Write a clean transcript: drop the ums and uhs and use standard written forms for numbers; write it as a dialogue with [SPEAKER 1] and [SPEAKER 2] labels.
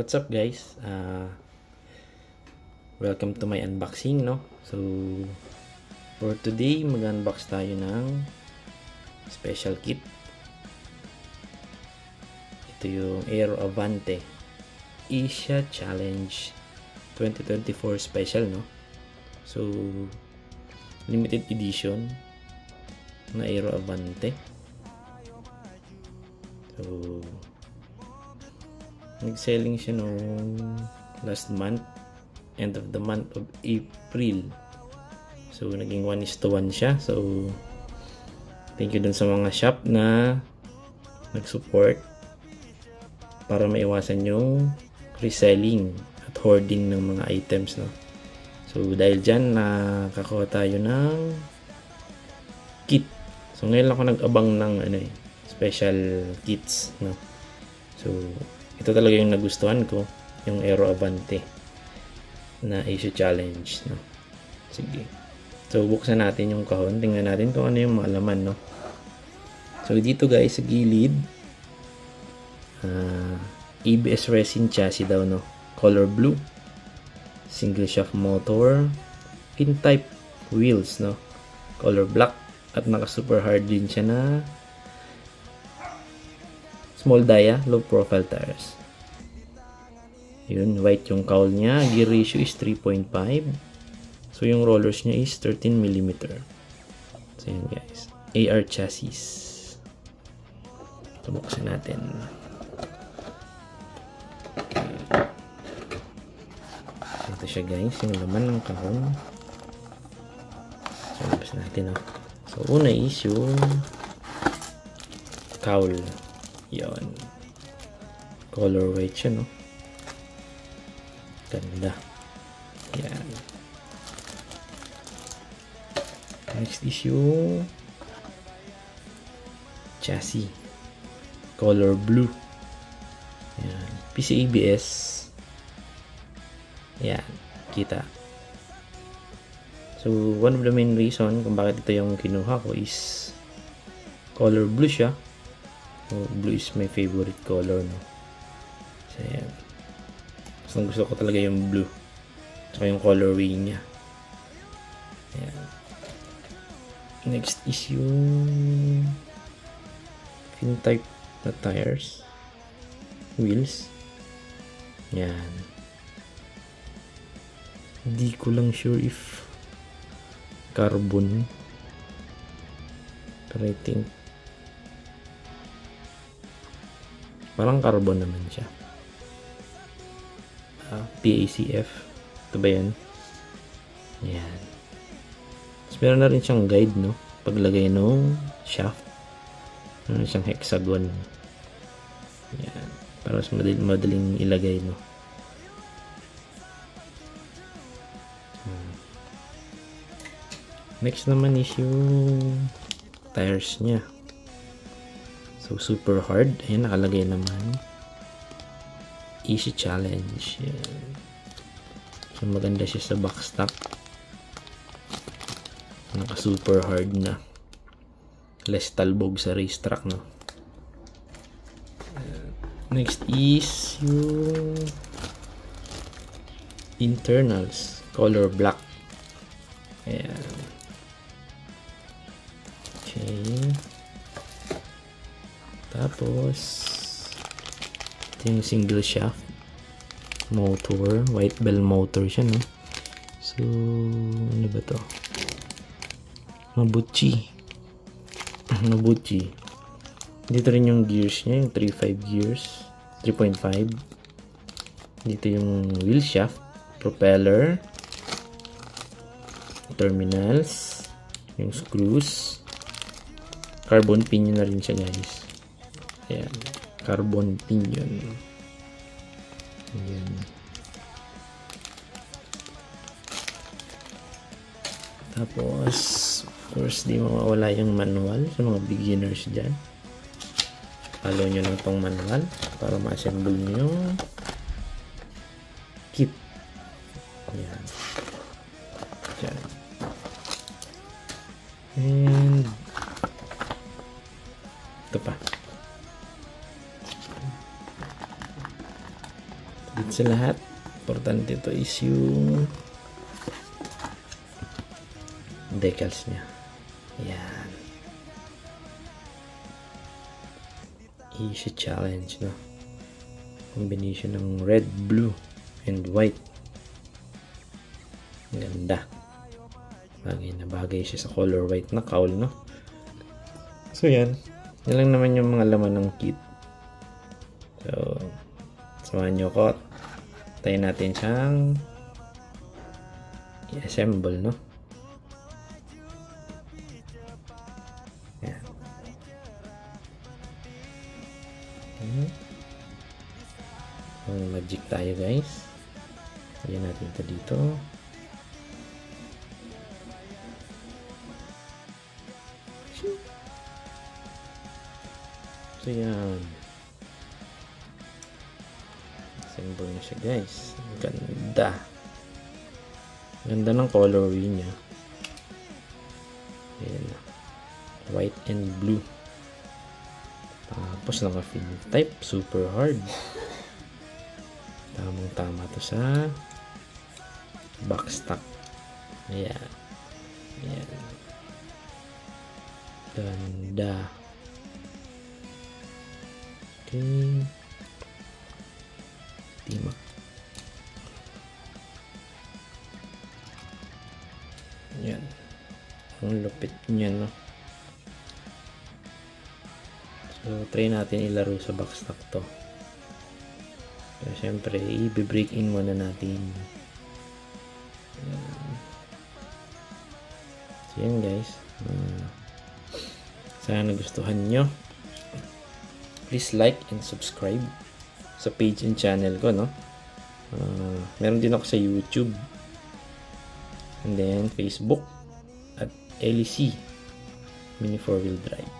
[SPEAKER 1] What's up guys? Welcome to my unboxing, no? So for today mag-unbox tayo ng special kit. Ito yung Aero Avante Asia Challenge 2024 special, no? So limited edition na Aero Avante. So nag-selling siya noong last month, end of the month of April. So naging 1:1 siya. So thank you dun sa mga shop na nag-support para maiwasan yung reselling at hoarding ng mga items, no? So dahil dyan nakakuha tayo ng kit. So ngayon ako nag-abang ng special kits, no? So ito talaga yung nagustuhan ko, yung Aero Avante na Asia Challenge, no? Sige. So buksan natin yung kahon, tingnan natin kung ano yung mga laman, no? So dito guys sa gilid, ABS resin chassis daw, no? Color blue, single shaft motor, pin type wheels, no? Color black, at naka super hard din siya na small dia, low profile tires. Yun, white yung cowl niya. Gear ratio is 3.5. So yung rollers niya is 13mm. So yun guys, AR chassis. So buksan natin. Ito siya guys, yung laman ng kahon. So labas natin, oh. So una is yung cowl. Yan. Color white siya, no? Ganda. Yan. Next is yung chassis. Color blue. Yan. PCABS. Yan. Kita. So, one of the main reason kung bakit ito yung kinuha ko is color blue siya. So, blue is my favorite color, no? So, ayan. Gusto ko talaga yung blue. Tsaka yung colorway niya. Ayan. Next is yung fin type na tires. Wheels. Ayan. Hindi ko lang sure if carbon. Pero I think parang carbon naman siya. PACF. Ito ba yan? Yan. Tapos meron na rin siyang guide, no? Paglagay ng shaft. Meron siyang hexagon. Yan. Para mas madaling ilagay, no? Next naman is yung tires niya. So, super hard. Ayan, nakalagay naman. Asia Challenge. Ayan. So, maganda siya sa backstop. Naka super hard na. Less talbog sa racetrack, no? Next is yung internals. Color black. Ayan. Okay. Tapos ito yung single shaft motor, white bell motor siya, no? So ano ba to? Mabuchi. Mabuchi. Dito rin yung gears niya, yung 3.5 gears, 3.5. Dito yung wheel shaft, propeller, terminals, yung screws, carbon pinion na rin siya guys. Ayan, carbon pinion. Ayan. Tapos, of course, di mawawala yung manual sa mga beginners dyan. Follow nyo lang tong manual para ma-assemble nyo yung kit. Ayan. Ayan. And ito pa. higit sa lahat, importante ito is yung decals niya. Yan. Easy challenge, no? Combination ng red, blue, and white. Ganda. Bagay na bagay siya sa color white na cowl, no? So, yan. Yan lang naman yung mga laman ng kit. So, samahan nyo ko. Tayo natin siyang i-assemble, no? Yan. Magic tayo, guys. Lagyan natin ito dito. So yan, assemble na siya, guys. Ganda. Ganda ng colorway niya. Ayan, white and blue. Tapos naka-fill type, super hard. Tamang tama to sa backstock. Ayan. Ayan. Ganda. Okay. Timak. Yan. Ang lupit niya, no? So, try natin ilaro sa backstock to. So, syempre, i-break in muna natin. So, yan, guys. Sana nagustuhan nyo. Please like and subscribe sa page and channel ko, no? Meron din ako sa YouTube. And then, Facebook at LEC Mini 4-Wheel Drive.